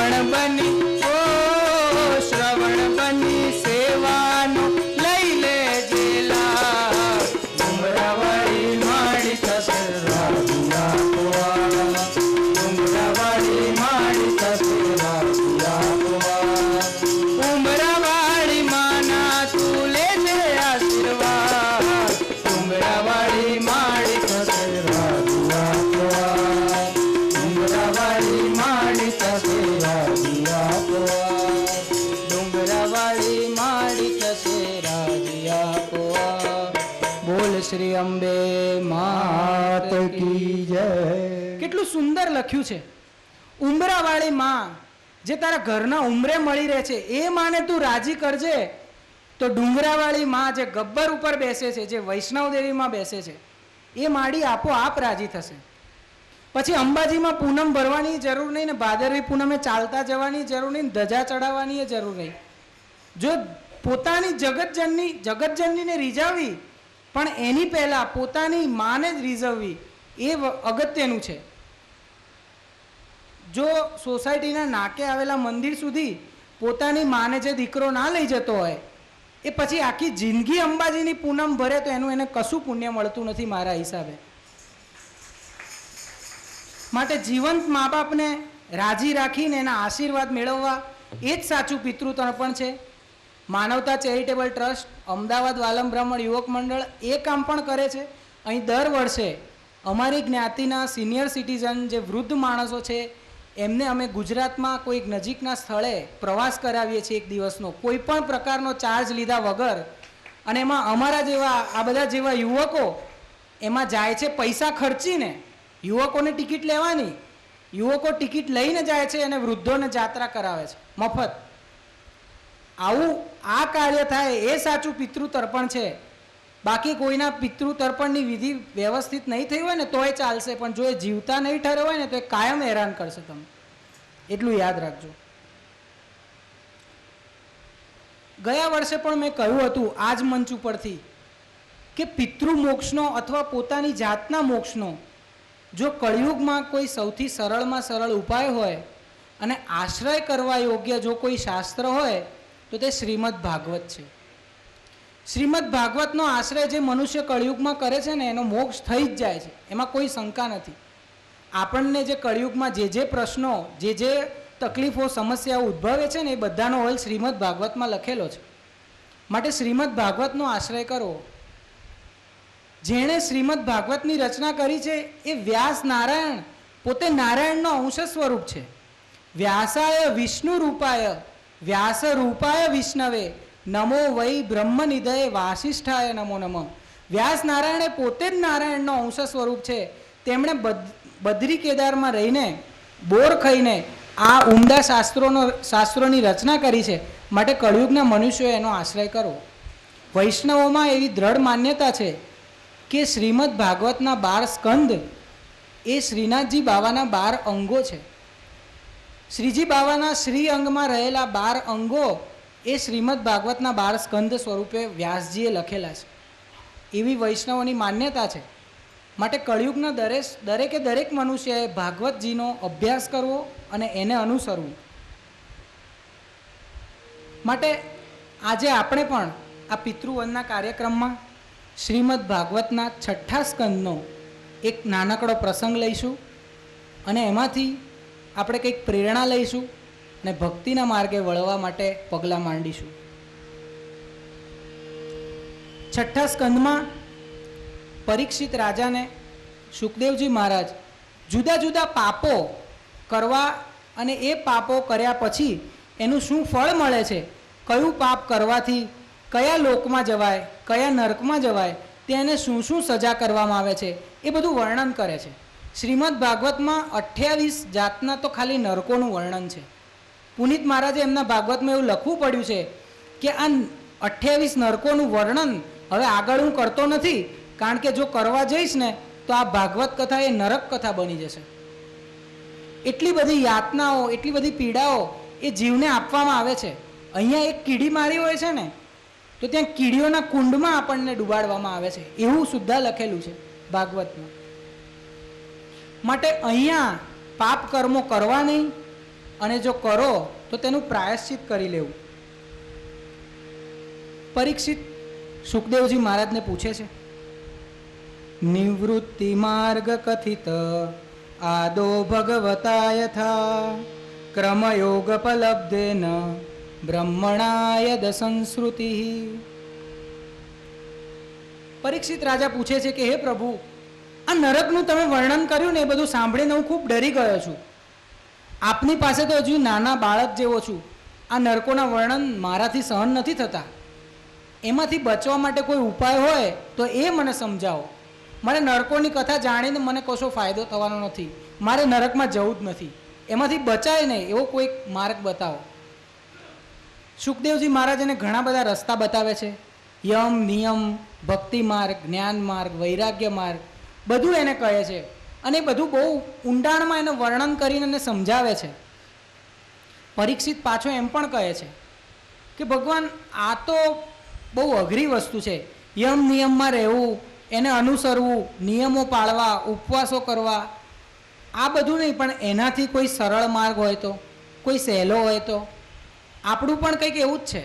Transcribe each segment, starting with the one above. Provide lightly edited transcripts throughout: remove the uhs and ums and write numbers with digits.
શ્રવણ બની શ્રવણ બની સેવાનો લઈ લે જેલા ઉમરાવાળી માડી થશે ઉમરાવાળી માડી થશે ઉમરાવાળી માના તું લેજે આશીર્વાદ ઉમરાવાળી માડી થશે ઉમરાવાળી માડી થશે ડુંગરાવાળી માડી થશે રાજ્યા બોલ શ્રી અંબે માત કી જય. કેટલું સુંદર લખ્યું છે. ઉંબરાવાળી માં જે તારા ઘરના ઉંમરે મળી રહે છે એ માને તું રાજી કરજે તો ડુંગરાવાળી માં જે ગબ્બર ઉપર બેસે છે, જે વૈષ્ણવ દેવીમાં બેસે છે, એ માડી આપોઆપ રાજી થશે. પછી અંબાજીમાં પૂનમ ભરવાની જરૂર નહીં ને ભાદરવી પૂનમે ચાલતા જવાની જરૂર નહીં, ધજા ચડાવવાની જરૂર નહીં. જો પોતાની જગતજનનીને રીઝવવી પણ એની પહેલા પોતાની માને જ રીઝવવી એ અગત્યનું છે. જો સોસાયટીના નાકે આવેલા મંદિર સુધી પોતાની માને જે દીકરો ના લઈ જતો હોય એ પછી આખી જિંદગી અંબાજીની પૂનમ ભરે તો એને કશું પુણ્ય મળતું નથી મારા હિસાબે. માટે જીવંત મા બાપને રાજી રાખીને એના આશીર્વાદ મેળવવા એ જ સાચું પિતૃતર્પણ છે. માનવતા ચેરિટેબલ ટ્રસ્ટ, અમદાવાદ વાલમ બ્રાહ્મણ યુવક મંડળ એ કામ પણ કરે છે. અહીં દર વર્ષે અમારી જ્ઞાતિના સિનિયર સિટીઝન જે વૃદ્ધ માણસો છે એમને અમે ગુજરાતમાં કોઈક નજીકના સ્થળે પ્રવાસ કરાવીએ છીએ એક દિવસનો, કોઈ પણ પ્રકારનો ચાર્જ લીધા વગર. અને એમાં અમારા જેવા આ બધા જેવા યુવકો એમાં જાય છે પૈસા ખર્ચીને. યુવકોને ટિકિટ લેવાની, યુવકો ટિકિટ લઈને જાય છે અને વૃદ્ધોને જાત્રા કરાવે છે મફત. આવું આ કાર્ય થાય એ સાચું પિતૃતર્પણ છે. બાકી કોઈના પિતૃતર્પણની વિધિ વ્યવસ્થિત નહીં થઈ હોય ને તોય ચાલશે, પણ જો એ જીવતા નહીં ઠરે હોય ને તો એ કાયમ હેરાન કરશે તમે. એટલું યાદ રાખજો. ગયા વર્ષે પણ મેં કહ્યું હતું આ જ મંચ ઉપરથી કે પિતૃ મોક્ષનો અથવા પોતાની જાતના મોક્ષનો જો કળિયુગમાં કોઈ સૌથી સરળમાં સરળ ઉપાય હોય અને આશ્રય કરવા યોગ્ય જો કોઈ શાસ્ત્ર હોય તો તે શ્રીમદ ભાગવત છે. શ્રીમદ ભાગવતનો આશ્રય જે મનુષ્ય કળિયુગમાં કરે છે ને એનો મોક્ષ થઈ જ જાય છે, એમાં કોઈ શંકા નથી. આપણને જે કળિયુગમાં જે પ્રશ્નો, જે તકલીફો, સમસ્યાઓ ઉદ્ભવે છે ને એ બધાનો હલ શ્રીમદ ભાગવતમાં લખેલો છે. માટે શ્રીમદ ભાગવતનો આશ્રય કરો. જેણે શ્રીમદ ભાગવતની રચના કરી છે એ વ્યાસ નારાયણ પોતે નારાયણનો અંશ સ્વરૂપ છે. વ્યાસાય વિષ્ણુ રૂપાય વ્યાસ રૂપાય વિષ્ણવે નમો વૈ બ્રહ્મ નિધયે વાસિષ્ઠાય નમો નમઃ. વ્યાસ નારાયણે પોતે જ નારાયણનો અંશ સ્વરૂપ છે. તેમણે બદ્રી કેદારમાં રહીને બોર ખાઈને આ ઉમદા શાસ્ત્રોની રચના કરી છે. માટે કળિયુગના મનુષ્યો એનો આશ્રય કરો. વૈષ્ણવોમાં એવી દ્રઢ માન્યતા છે કે શ્રીમદ ભાગવતના 12 સ્કંદ એ શ્રીનાથજી બાવાના 12 અંગો છે. શ્રીજી બાવાના શ્રી અંગમાં રહેલા 12 અંગો એ શ્રીમદ ભાગવતના 12 સ્કંદ સ્વરૂપે વ્યાસજીએ લખેલા છે. એવી વૈષ્ણવોની માન્યતા છે. માટે કળિયુગના દરેક મનુષ્યએ ભાગવતજીનો અભ્યાસ કરવો અને એને અનુસરવું. માટે આજે આપણે પણ આ પિતૃવંદના કાર્યક્રમમાં શ્રીમદ ભાગવતના 6થા સ્કંદનો એક નાનકડો પ્રસંગ લઈશું અને એમાંથી આપણે કંઈક પ્રેરણા લઈશું અને ભક્તિના માર્ગે વળવા માટે પગલાં માંડીશું. 6થા સ્કંદમાં પરીક્ષિત રાજાને સુખદેવજી મહારાજ જુદા જુદા પાપો કરવા અને એ પાપો કર્યા પછી એનું શું ફળ મળે છે, કયું પાપ કરવાથી કયા લોકમાં જવાય, કયા નરકમાં જવાય, તેને શું શું સજા કરવામાં આવે છે એ બધું વર્ણન કરે છે. શ્રીમદ ભાગવતમાં 28 જાતના તો ખાલી નરકોનું વર્ણન છે. પુનિત મહારાજે એમના ભાગવતમાં એવું લખવું પડ્યું છે કે આ 28 નરકોનું વર્ણન હવે આગળ હું કરતો નથી, કારણ કે જો કરવા જઈશ ને તો આ ભાગવત કથા એ નરક કથા બની જશે. એટલી બધી યાતનાઓ, એટલી બધી પીડાઓ એ જીવને આપવામાં આવે છે. અહીંયા એક કીડી મારી હોય છે ને તો ત્યાં કીડીઓના કુંડમાં આપણને ડૂબાડવામાં આવે છે, એવું સુદ્ધા લખેલું છે ભાગવતમાં. માટે અહીંયા પાપ કર્મો કરવા નહીં, અને જો કરો તો તેનું પ્રાયશ્ચિત કરી લેવું. પરીક્ષિત સુખદેવજી મહારાજને પૂછે છે, નિવૃત્તિ માર્ગ કથિત આદો ભગવતા યથા ક્રમયોગપલબ્ધેન બ્રહ્મણાયદ સંસ્કૃતિ. પરીક્ષિત રાજા પૂછે છે કે હે પ્રભુ, આ નરકનું તમે વર્ણન કર્યું ને એ બધું સાંભળીને હું ખૂબ ડરી ગયો છું. આપની પાસે તો હજુ નાના બાળક જેવો છું. આ નરકોના વર્ણન મારાથી સહન નથી થતા. એમાંથી બચવા માટે કોઈ ઉપાય હોય તો એ મને સમજાવો. મારે નરકોની કથા જાણીને મને કશો ફાયદો થવાનો નથી. મારે નરકમાં જવું જ નથી. એમાંથી બચાય નહીં એવો કોઈ માર્ગ બતાવો. સુખદેવજી મહારાજ એને ઘણા બધા રસ્તા બતાવે છે. યમ, નિયમ, ભક્તિ માર્ગ, જ્ઞાન માર્ગ, વૈરાગ્ય માર્ગ, બધું એને કહે છે. અને બધું બહુ ઊંડાણમાં એને વર્ણન કરીને એને સમજાવે છે. પરીક્ષિત પાછો એમ પણ કહે છે કે ભગવાન, આ તો બહુ અઘરી વસ્તુ છે. યમ નિયમમાં રહેવું, એને અનુસરવું, નિયમો પાળવા, ઉપવાસો કરવા, આ બધું નહીં, પણ એનાથી કોઈ સરળ માર્ગ હોય તો, કોઈ સહેલો હોય તો. આપણું પણ કંઈક એવું જ છે.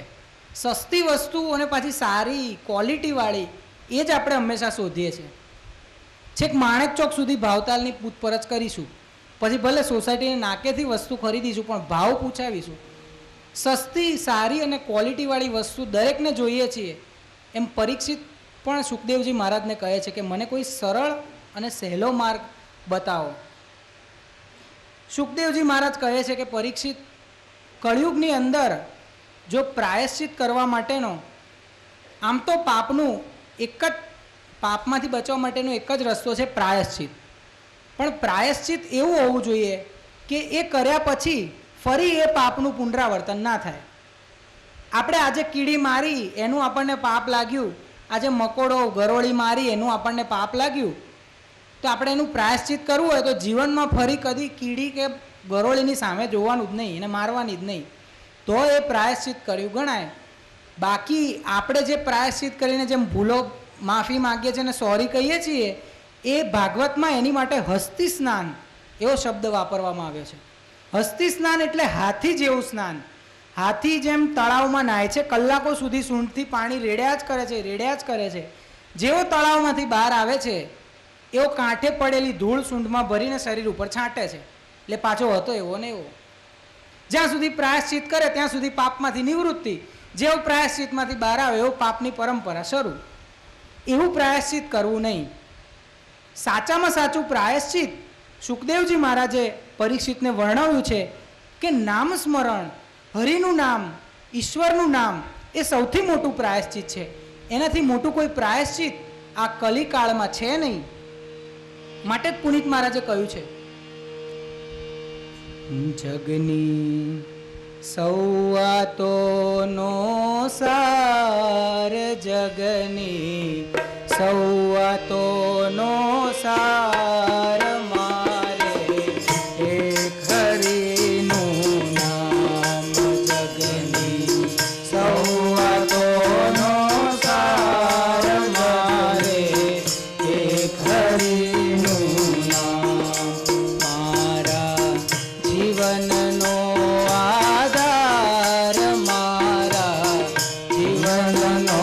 સસ્તી વસ્તુ અને પાછી સારી ક્વોલિટીવાળી એ જ આપણે હંમેશા શોધીએ છીએ. છેક માણેક ચોક સુધી ભાવતાલની પૂછપરછ કરીશું, પછી ભલે સોસાયટીને નાકેથી વસ્તુ ખરીદીશું, પણ ભાવ પૂછાવીશું. સસ્તી, સારી અને ક્વોલિટીવાળી વસ્તુ દરેકને જોઈએ છીએ. એમ પરીક્ષિત પણ સુખદેવજી મહારાજને કહે છે કે મને કોઈ સરળ અને સહેલો માર્ગ બતાવો. સુખદેવજી મહારાજ કહે છે કે પરીક્ષિત, કળિયુગની અંદર જો પ્રાયશ્ચિત કરવા માટેનો, આમ તો પાપનું એક જ, પાપમાંથી બચવા માટેનો એક જ રસ્તો છે પ્રાયશ્ચિત. પણ પ્રાયશ્ચિત એવું હોવું જોઈએ કે એ કર્યા પછી ફરી એ પાપનું પુનરાવર્તન ના થાય. આપણે આજે કીડી મારી એનું આપણને પાપ લાગ્યું, આજે મકોડો, ગરોળી મારી એનું આપણને પાપ લાગ્યું, તો આપણે એનું પ્રાયશ્ચિત કરવું હોય તો જીવનમાં ફરી કદી કીડી કે ગરોળીની સામે જોવાનું જ નહીં, એને મારવાની જ નહીં, તો એ પ્રાયશ્ચિત કર્યું ગણાય. બાકી આપણે જે પ્રાયશ્ચિત કરીને જેમ ભૂલો માફી માગીએ છીએ અને સોરી કહીએ છીએ, એ ભાગવતમાં એની માટે હસ્તી સ્નાન એવો શબ્દ વાપરવામાં આવ્યો છે. હસ્તી સ્નાન એટલે હાથી જેવું સ્નાન. હાથી જેમ તળાવમાં નાય છે, કલાકો સુધી સૂંઢથી પાણી રેડ્યા જ કરે છે, રેડ્યા જ કરે છે. જેવો તળાવમાંથી બહાર આવે છે એવો કાંઠે પડેલી ધૂળ સૂંઢમાં ભરીને શરીર ઉપર છાંટે છે, એટલે પાછો હતો એવો ને એવો. જ્યાં સુધી પ્રાયશ્ચિત કરે ત્યાં સુધી પાપમાંથી નિવૃત્તિ, જેવો પ્રાયશ્ચિતમાંથી બહાર આવે એવો પાપની પરંપરા શરૂ. એવું પ્રાયશ્ચિત કરવું નહીં. સાચામાં સાચું પ્રાયશ્ચિત સુખદેવજી મહારાજે પરીક્ષિતને વર્ણવ્યું છે કે નામ સ્મરણ, હરિનું નામ, ઈશ્વરનું નામ એ સૌથી મોટું પ્રાયશ્ચિત છે. એનાથી મોટું કોઈ પ્રાયશ્ચિત આ કલિકાળમાં છે નહીં. માટે જ પુનિત મહારાજે કહ્યું છે, જગની સૌવાતોનો સાર, જગની સૌવાતોનો સાર, મારે એક હરિનું નામ. જગની સૌવાતોનો સાર, મારે એક હરિનું નામ. મારા જીવનનો આધાર, મારા જીવનનો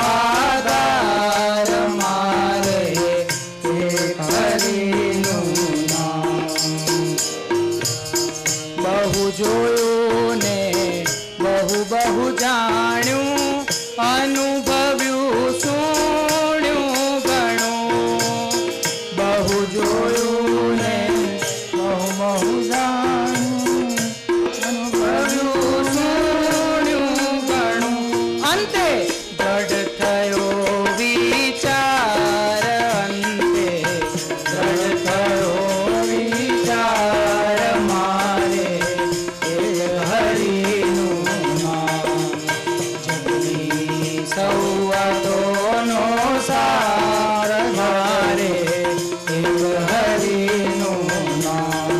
આધાર, મારે એક હરિનું નામ. બહુ જોયું ને બહુ જાણ્યું, અનુભવ્યું સુણ્યું ઘણું. બહુ જોયું ને બહુ જાણ્યું, અનુભવ્યું સુણ્યું ઘણું. અંતે દ્રઢ થયો વિચાર, અંતે દ્રઢ થયો વિચાર, મારે હરિનું નામ. જગની સૌવાતોનો સાર, મારે હરિનું નામ.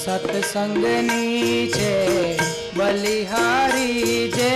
સત્સંગની છે બલિહારી જે,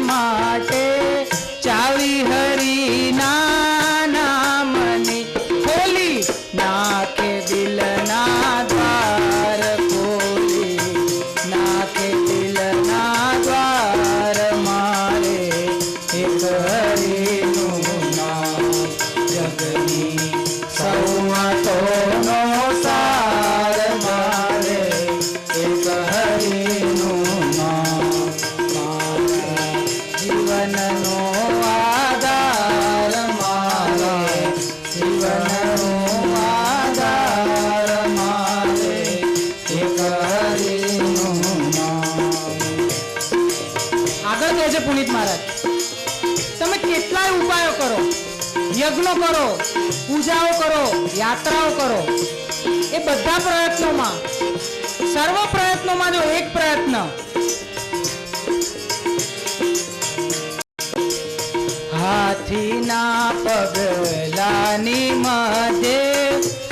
માટે ચાવી હરિના નામની ખોલી નાખે દિલના દ્વાર, ખોલી નાખે દિલના દ્વાર મારે એક હરિનું નામ જગની સૌવાતોનો સાર મારે એક હરિનું નામ મારા જીવનનો આધાર મારે જીવનનો આધાર મારે એક હરિનું નામ. આગળ કહે છે પુનિત મહારાજ, તમે કેટલાય ઉપાયો કરો, યજ્ઞો કરો, પૂજાઓ કરો, યાત્રાઓ કરો, એ બધા પ્રયત્નોમાં, સર્વ પ્રયત્નોમાં જો એક પ્રયત્ન હાથીના પગલાની મધ્યે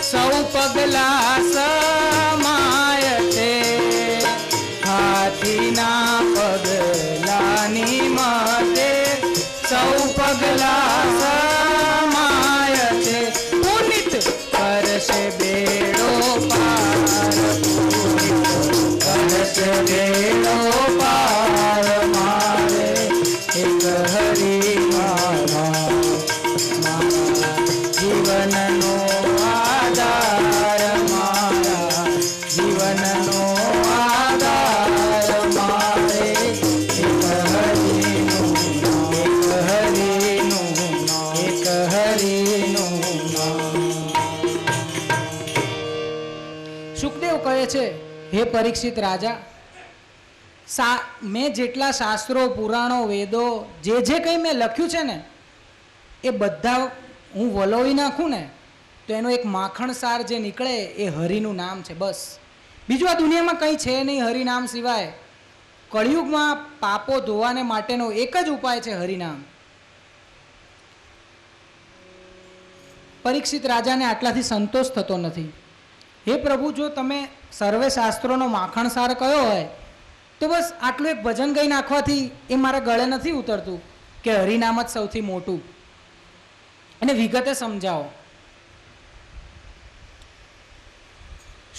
સૌ પગલા સમાય છે, હાથીના પગલાની મધ્યે સૌ પગલા સમાય છે, પુનિત કરશે બેડો પાર, કરશે બેડો પાર મારે એક હરિ મારા જીવનનો આધાર, મારા જીવનનો આધાર મારે એક હરિનું એક હરિનું નામ. સુખદેવ કહે છે, હે પરીક્ષિત રાજા, મેં જેટલા શાસ્ત્રો, પુરાણો, વેદો, જે કંઈ મેં લખ્યું છે ને, એ બધા હું વલોવી નાખું ને તો એનો એક માખણ સાર જે નીકળે એ હરિનું નામ છે. બસ બીજું આ દુનિયામાં કંઈ છે નહીં હરિનામ સિવાય. કળિયુગમાં પાપો ધોવાને માટેનો એક જ ઉપાય છે હરિનામ. પરીક્ષિત રાજાને આટલાથી સંતોષ થતો નથી. હે પ્રભુ, જો તમે સર્વે શાસ્ત્રોનો માખણ સાર કયો હોય તો બસ આટલું એક ભજન ગાઈ નાખવાથી એ મારા ગળે નથી ઉતરતું કે હરિનામ જ સૌથી મોટું. એને વિગતે સમજાવો.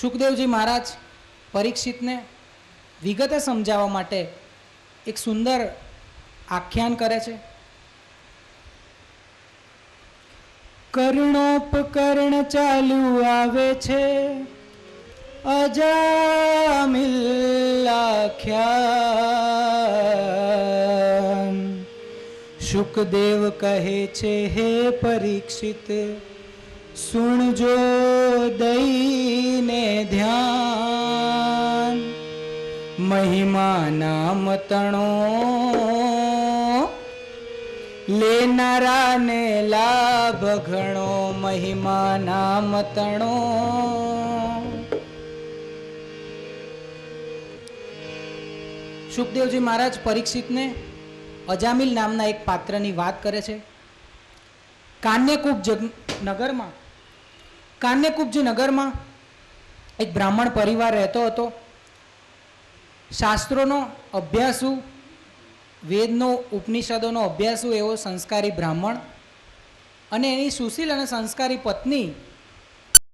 સુખદેવજી મહારાજ પરીક્ષિતને વિગતે સમજાવવા માટે એક સુંદર આખ્યાન કરે છે. કર્ણોપકર્ણ ચાલ્યું આવે છે અજામિલ આખ્યાન. શુકદેવ કહે છે, હે પરીક્ષિત સુણજો દઈને ધ્યાન, મહિમા નામ તણો લેનારાને લાભ ઘણો, મહિમા નામ તણો. સુખદેવજી મહારાજ પરીક્ષિતને અજામિલ નામના એક પાત્રની વાત કરે છે. કાન્યકુબ્જ નગરમાં એક બ્રાહ્મણ પરિવાર રહેતો હતો. શાસ્ત્રોનો અભ્યાસુ, વેદનો, ઉપનિષદોનો અભ્યાસુ એવો સંસ્કારી બ્રાહ્મણ અને એની સુશીલ અને સંસ્કારી પત્ની